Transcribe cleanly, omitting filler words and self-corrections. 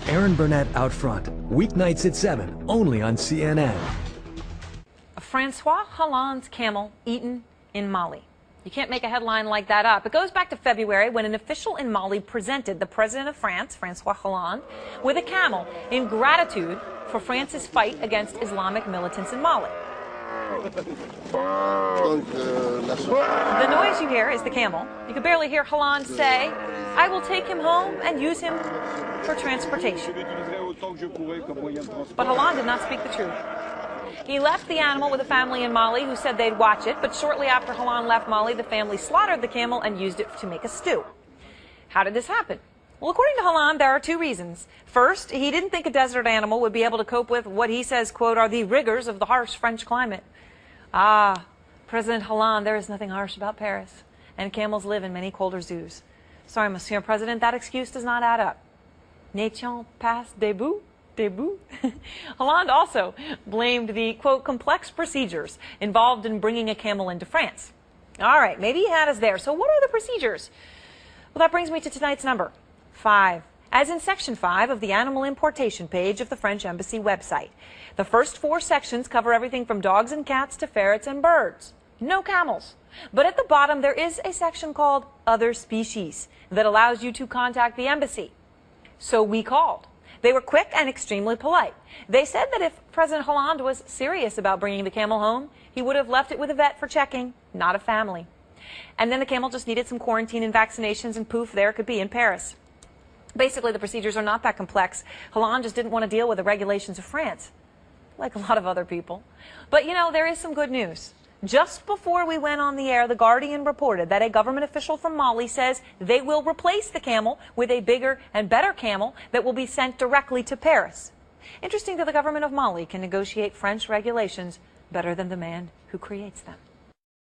Aaron Burnett out front. Weeknights at 7, only on CNN. Francois Hollande's camel eaten in Mali. You can't make a headline like that up. It goes back to February when an official in Mali presented the president of France, Francois Hollande, with a camel in gratitude for France's fight against Islamic militants in Mali. The noise you hear is the camel. You can barely hear Hollande say, "I will take him home and use him for transportation." But Hollande did not speak the truth. He left the animal with a family in Mali who said they'd watch it, but shortly after Hollande left Mali, the family slaughtered the camel and used it to make a stew. How did this happen? Well, according to Hollande, there are two reasons. First, he didn't think a desert animal would be able to cope with what he says, quote, are the rigors of the harsh French climate. President Hollande, there is nothing harsh about Paris, and camels live in many colder zoos. Sorry, Monsieur President, that excuse does not add up. N'étions pas debout? Debut. Hollande also blamed the, quote, complex procedures involved in bringing a camel into France. All right, maybe he had us there. So what are the procedures? Well, that brings me to tonight's number, 5. As in Section 5 of the Animal Importation page of the French Embassy website. The first 4 sections cover everything from dogs and cats to ferrets and birds. No camels. But at the bottom, there is a section called Other Species that allows you to contact the embassy. So we called. They were quick and extremely polite. They said that if President Hollande was serious about bringing the camel home, he would have left it with a vet for checking, not a family. And then the camel just needed some quarantine and vaccinations, and poof, there it could be in Paris. Basically, the procedures are not that complex. Hollande just didn't want to deal with the regulations of France, like a lot of other people. But, you know, there is some good news. Just before we went on the air, The Guardian reported that a government official from Mali says they will replace the camel with a bigger and better camel that will be sent directly to Paris. Interesting that the government of Mali can negotiate French regulations better than the man who creates them.